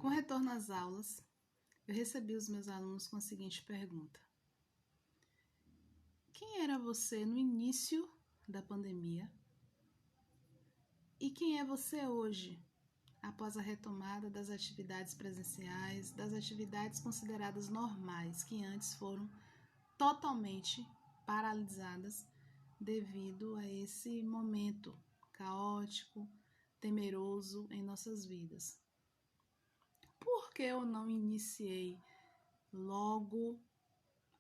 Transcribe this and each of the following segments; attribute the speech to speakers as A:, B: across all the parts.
A: Com retorno às aulas, eu recebi os meus alunos com a seguinte pergunta: quem era você no início da pandemia? E quem é você hoje, após a retomada das atividades presenciais, das atividades consideradas normais, que antes foram totalmente paralisadas devido a esse momento caótico, temeroso em nossas vidas? Por que eu não iniciei logo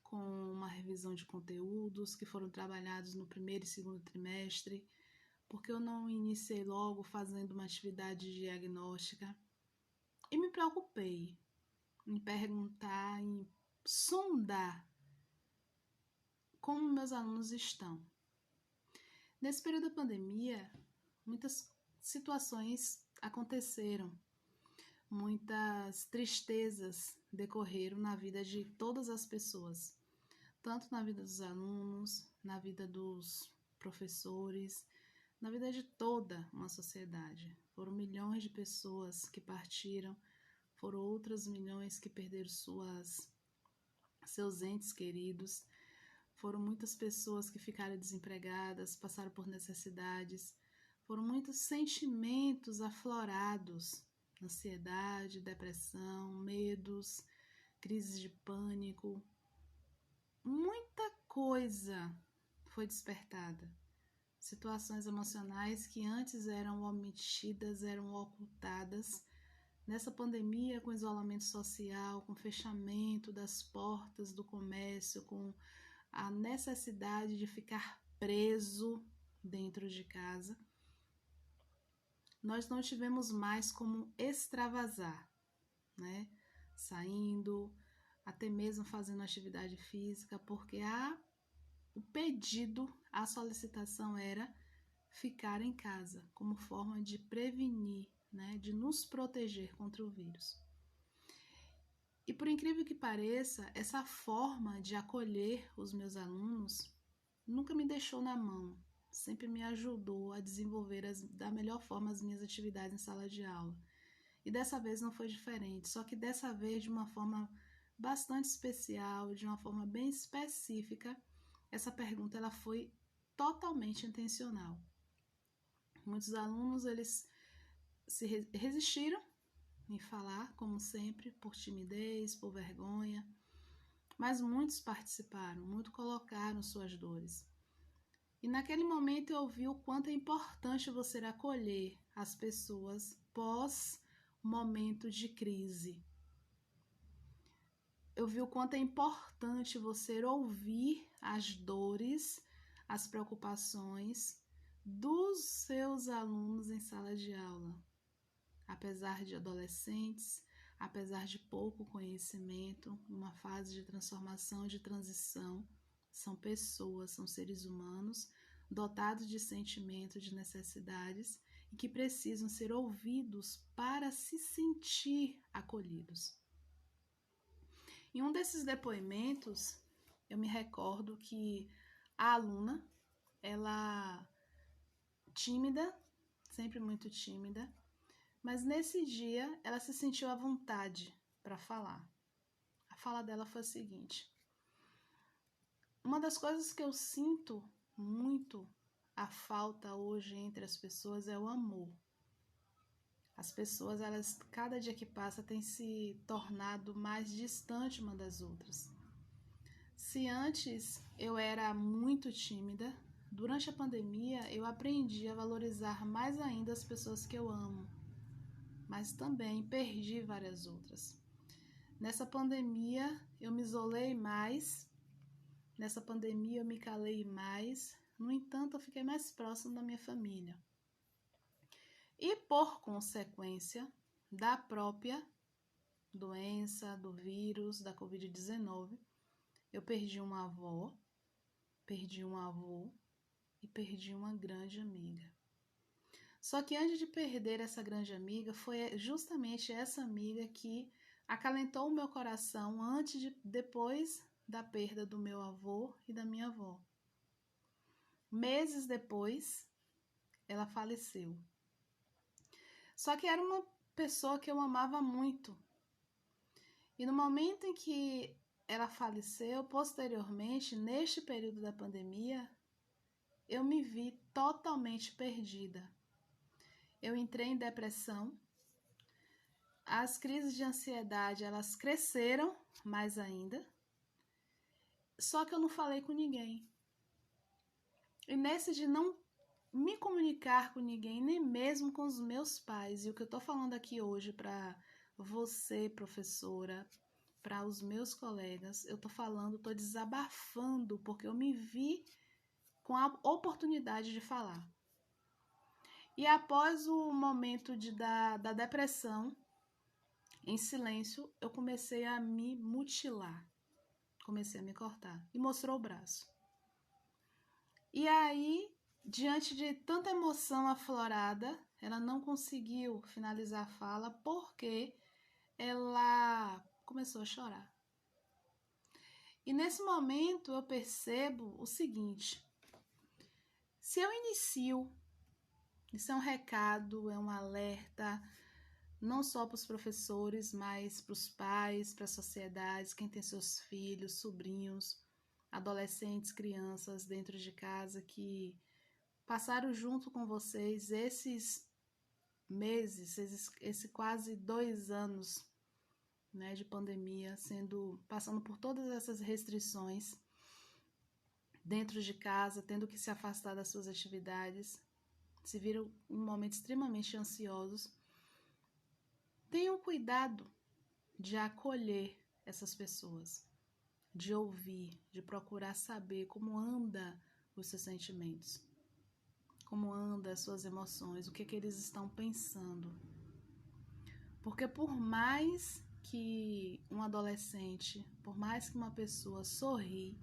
A: com uma revisão de conteúdos que foram trabalhados no primeiro e segundo trimestre? Por que eu não iniciei logo fazendo uma atividade diagnóstica? E me preocupei em perguntar, em sondar como meus alunos estão. Nesse período da pandemia, muitas situações aconteceram. Muitas tristezas decorreram na vida de todas as pessoas, tanto na vida dos alunos, na vida dos professores, na vida de toda uma sociedade. Foram milhões de pessoas que partiram, foram outras milhões que perderam seus entes queridos, foram muitas pessoas que ficaram desempregadas, passaram por necessidades, foram muitos sentimentos aflorados. Ansiedade, depressão, medos, crises de pânico. Muita coisa foi despertada. Situações emocionais que antes eram omitidas, eram ocultadas. Nessa pandemia, com isolamento social, com fechamento das portas do comércio, com a necessidade de ficar preso dentro de casa, nós não tivemos mais como extravasar, né? Saindo, até mesmo fazendo atividade física, porque o pedido, a solicitação era ficar em casa, como forma de prevenir, né? De nos proteger contra o vírus. E por incrível que pareça, essa forma de acolher os meus alunos nunca me deixou na mão. Sempre me ajudou a desenvolver da melhor forma as minhas atividades em sala de aula. E dessa vez não foi diferente, só que dessa vez de uma forma bastante especial, de uma forma bem específica. Essa pergunta ela foi totalmente intencional. Muitos alunos eles se resistiram em falar, como sempre, por timidez, por vergonha, mas muitos participaram, muitos colocaram suas dores. E naquele momento eu vi o quanto é importante você acolher as pessoas pós momento de crise. Eu vi o quanto é importante você ouvir as dores, as preocupações dos seus alunos em sala de aula. Apesar de adolescentes, apesar de pouco conhecimento, uma fase de transformação, de transição, são pessoas, são seres humanos dotados de sentimentos, de necessidades e que precisam ser ouvidos para se sentir acolhidos. Em um desses depoimentos, eu me recordo que a aluna, ela tímida, sempre muito tímida, mas nesse dia ela se sentiu à vontade para falar. A fala dela foi a seguinte: uma das coisas que eu sinto muito a falta hoje entre as pessoas é o amor. As pessoas, elas, cada dia que passa, têm se tornado mais distantes uma das outras. Se antes eu era muito tímida, durante a pandemia eu aprendi a valorizar mais ainda as pessoas que eu amo, mas também perdi várias outras. Nessa pandemia eu me isolei mais, nessa pandemia eu me calei mais, no entanto eu fiquei mais próximo da minha família. E por consequência da própria doença, do vírus, da Covid-19, eu perdi uma avó, perdi um avô e perdi uma grande amiga. Só que antes de perder essa grande amiga, foi justamente essa amiga que acalentou o meu coração depois da perda do meu avô e da minha avó. Meses depois, ela faleceu. Só que era uma pessoa que eu amava muito. E no momento em que ela faleceu, posteriormente, neste período da pandemia, eu me vi totalmente perdida. Eu entrei em depressão. As crises de ansiedade, elas cresceram mais ainda. Só que eu não falei com ninguém. E nesse de não me comunicar com ninguém, nem mesmo com os meus pais. E o que eu estou falando aqui hoje para você, professora, para os meus colegas, eu estou desabafando, porque eu me vi com a oportunidade de falar. E após o momento da depressão, em silêncio, eu comecei a me mutilar. Comecei a me cortar. E mostrou o braço. E aí, diante de tanta emoção aflorada, ela não conseguiu finalizar a fala porque ela começou a chorar. E nesse momento eu percebo o seguinte: se eu inicio, isso é um recado, é um alerta, não só para os professores, mas para os pais, para a sociedade, quem tem seus filhos, sobrinhos, adolescentes, crianças dentro de casa que passaram junto com vocês esses meses, esse quase 2 anos, né, de pandemia, passando por todas essas restrições dentro de casa, tendo que se afastar das suas atividades, se viram em momentos extremamente ansiosos. Tenham cuidado de acolher essas pessoas, de ouvir, de procurar saber como anda os seus sentimentos, como anda as suas emoções, o que eles estão pensando. Porque por mais que um adolescente, por mais que uma pessoa sorri,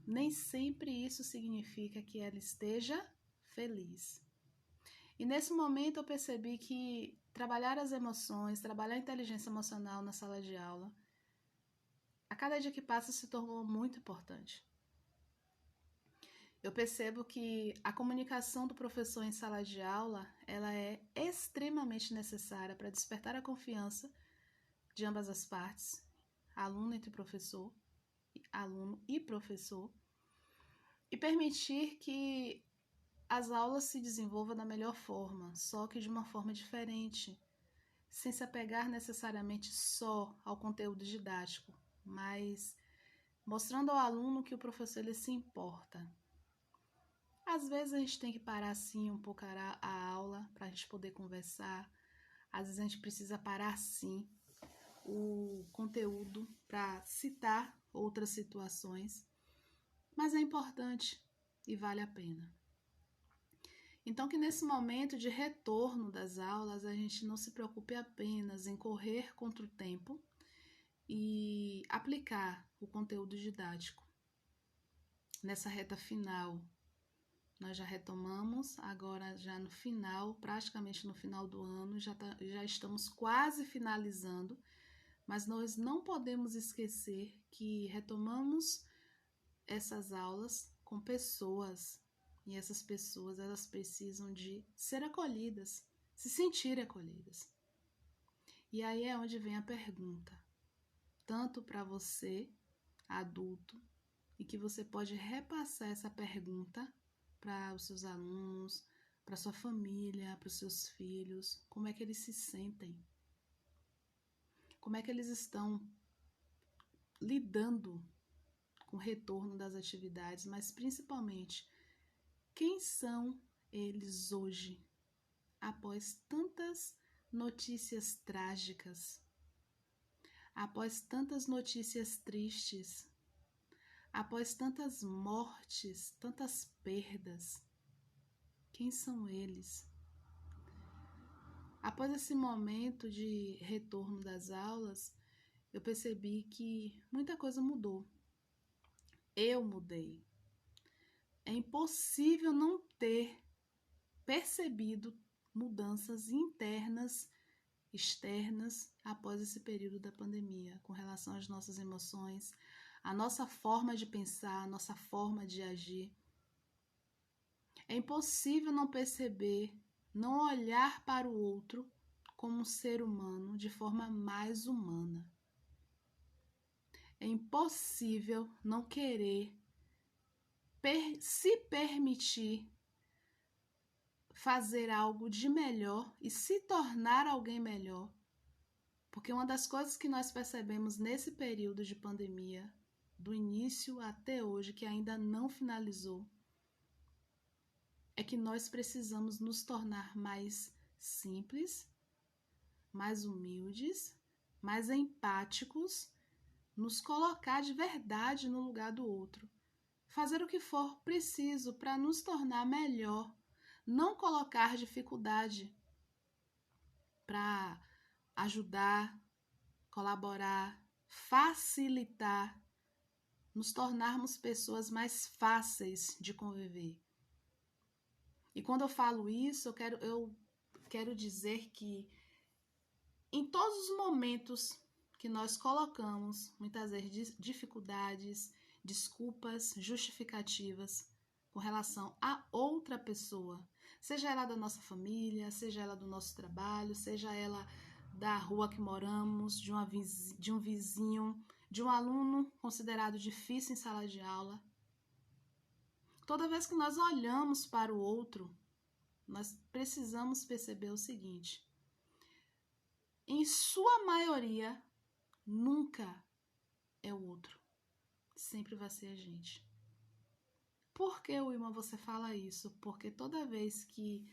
A: nem sempre isso significa que ela esteja feliz. E nesse momento eu percebi que trabalhar as emoções, trabalhar a inteligência emocional na sala de aula, a cada dia que passa se tornou muito importante. Eu percebo que a comunicação do professor em sala de aula, ela é extremamente necessária para despertar a confiança de ambas as partes, aluno e professor, e permitir que as aulas se desenvolvam da melhor forma, só que de uma forma diferente, sem se apegar necessariamente só ao conteúdo didático, mas mostrando ao aluno que o professor ele se importa. Às vezes a gente tem que parar sim um pouco a aula para a gente poder conversar, às vezes a gente precisa parar sim o conteúdo para citar outras situações, mas é importante e vale a pena. Então que nesse momento de retorno das aulas a gente não se preocupe apenas em correr contra o tempo e aplicar o conteúdo didático. Nessa reta final, nós já retomamos, agora já no final, praticamente no final do ano, já estamos quase finalizando, mas nós não podemos esquecer que retomamos essas aulas com pessoas, e essas pessoas elas precisam de ser acolhidas, se sentirem acolhidas. E aí é onde vem a pergunta, tanto para você, adulto, e que você pode repassar essa pergunta para os seus alunos, para sua família, para os seus filhos, como é que eles se sentem? Como é que eles estão lidando com o retorno das atividades, mas principalmente, quem são eles hoje, após tantas notícias trágicas, após tantas notícias tristes, após tantas mortes, tantas perdas? Quem são eles? Após esse momento de retorno das aulas, eu percebi que muita coisa mudou. Eu mudei. É impossível não ter percebido mudanças internas, externas, após esse período da pandemia, com relação às nossas emoções, a nossa forma de pensar, a nossa forma de agir. É impossível não perceber, não olhar para o outro como um ser humano de forma mais humana. É impossível não querer se permitir fazer algo de melhor e se tornar alguém melhor. Porque uma das coisas que nós percebemos nesse período de pandemia, do início até hoje, que ainda não finalizou, é que nós precisamos nos tornar mais simples, mais humildes, mais empáticos, nos colocar de verdade no lugar do outro. Fazer o que for preciso para nos tornar melhor, não colocar dificuldade para ajudar, colaborar, facilitar, nos tornarmos pessoas mais fáceis de conviver. E quando eu falo isso, eu quero dizer que em todos os momentos que nós colocamos, muitas vezes, dificuldades, desculpas, justificativas com relação a outra pessoa, seja ela da nossa família, seja ela do nosso trabalho, seja ela da rua que moramos, de um vizinho, de um aluno considerado difícil em sala de aula. Toda vez que nós olhamos para o outro, nós precisamos perceber o seguinte: em sua maioria, nunca é o outro. Sempre vai ser a gente. Por que, Wilma, você fala isso? Porque toda vez que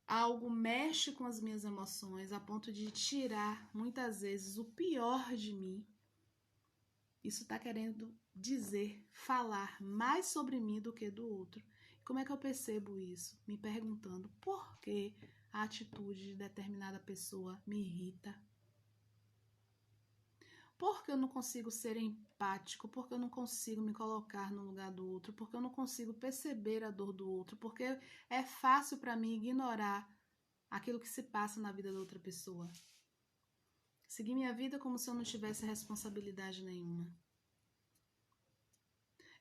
A: algo mexe com as minhas emoções a ponto de tirar, muitas vezes, o pior de mim, isso está querendo dizer, falar mais sobre mim do que do outro. Como é que eu percebo isso? Me perguntando por que a atitude de determinada pessoa me irrita. Por que eu não consigo ser empático? Por que eu não consigo me colocar no lugar do outro? Por que eu não consigo perceber a dor do outro? Porque é fácil para mim ignorar aquilo que se passa na vida da outra pessoa. Seguir minha vida como se eu não tivesse responsabilidade nenhuma.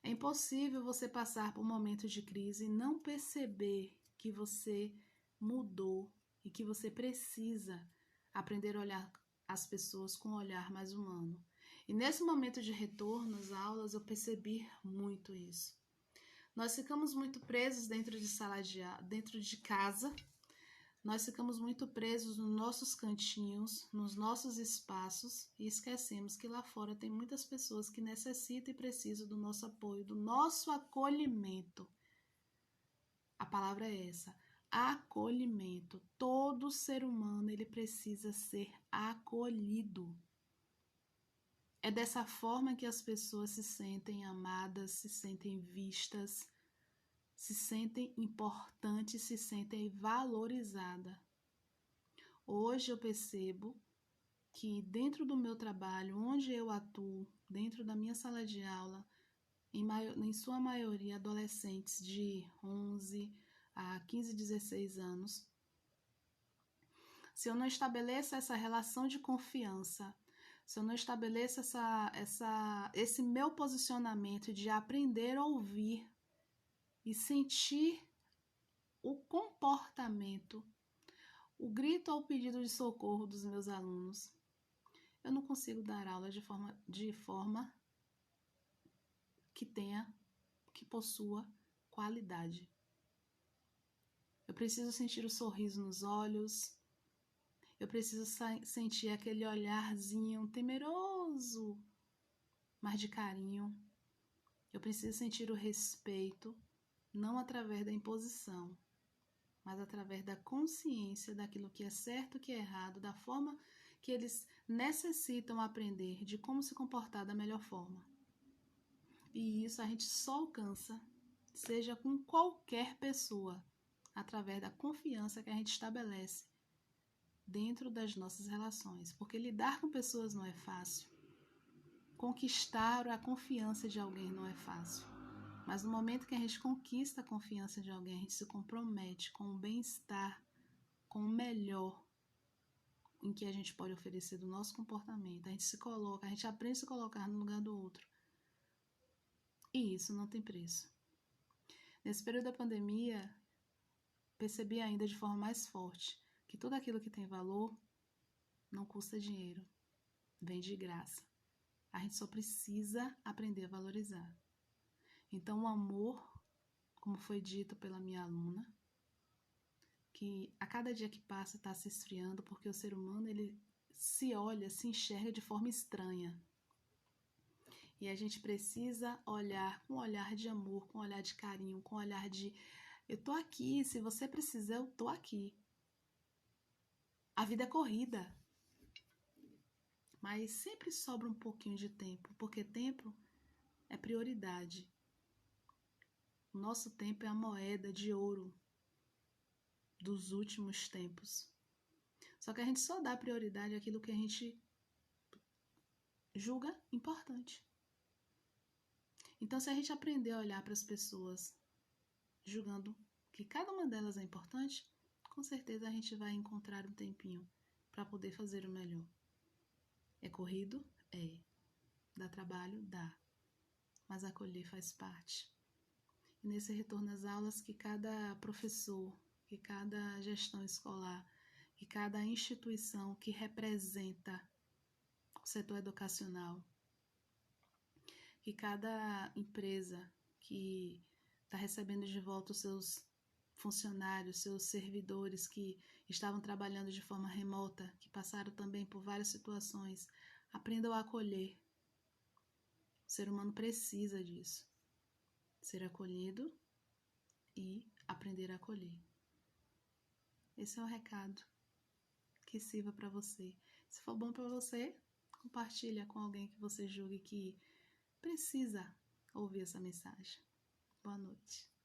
A: É impossível você passar por um momento de crise e não perceber que você mudou e que você precisa aprender a olhar as pessoas com um olhar mais humano. E nesse momento de retorno às aulas, eu percebi muito isso. Nós ficamos muito presos dentro de casa. Nós ficamos muito presos nos nossos cantinhos, nos nossos espaços e esquecemos que lá fora tem muitas pessoas que necessitam e precisam do nosso apoio, do nosso acolhimento. A palavra é essa, acolhimento. Todo ser humano ele precisa ser acolhido. É dessa forma que as pessoas se sentem amadas, se sentem vistas, se sentem importantes, se sentem valorizadas. Hoje eu percebo que dentro do meu trabalho, onde eu atuo, dentro da minha sala de aula, em sua maioria adolescentes de 11 a 15, 16 anos, se eu não estabeleço essa relação de confiança, se eu não estabeleço esse meu posicionamento de aprender a ouvir e sentir o comportamento, o grito ou pedido de socorro dos meus alunos, eu não consigo dar aula de forma que possua qualidade. Eu preciso sentir o sorriso nos olhos, eu preciso sentir aquele olharzinho temeroso, mas de carinho. Eu preciso sentir o respeito, não através da imposição, mas através da consciência daquilo que é certo, o que é errado, da forma que eles necessitam aprender, de como se comportar da melhor forma. E isso a gente só alcança, seja com qualquer pessoa, através da confiança que a gente estabelece dentro das nossas relações. Porque lidar com pessoas não é fácil. Conquistar a confiança de alguém não é fácil. Mas no momento que a gente conquista a confiança de alguém, a gente se compromete com o bem-estar, com o melhor em que a gente pode oferecer do nosso comportamento. A gente aprende a se colocar no lugar do outro. E isso não tem preço. Nesse período da pandemia, percebi ainda de forma mais forte que tudo aquilo que tem valor não custa dinheiro, vem de graça. A gente só precisa aprender a valorizar. Então, o amor, como foi dito pela minha aluna, que a cada dia que passa está se esfriando, porque o ser humano ele se olha, se enxerga de forma estranha. E a gente precisa olhar com um olhar de amor, com um olhar de carinho, com um olhar de eu tô aqui, se você precisar, eu tô aqui. A vida é corrida, mas sempre sobra um pouquinho de tempo, porque tempo é prioridade. O nosso tempo é a moeda de ouro dos últimos tempos. Só que a gente só dá prioridade àquilo que a gente julga importante. Então, se a gente aprender a olhar para as pessoas julgando que cada uma delas é importante, com certeza a gente vai encontrar um tempinho para poder fazer o melhor. É corrido? É. Dá trabalho? Dá. Mas acolher faz parte. E nesse retorno às aulas, que cada professor, que cada gestão escolar, que cada instituição que representa o setor educacional, que cada empresa que está recebendo de volta os seus funcionários, seus servidores que estavam trabalhando de forma remota, que passaram também por várias situações, aprendam a acolher. O ser humano precisa disso. Ser acolhido e aprender a acolher. Esse é o recado que sirva para você. Se for bom para você, compartilha com alguém que você julgue que precisa ouvir essa mensagem. Boa noite.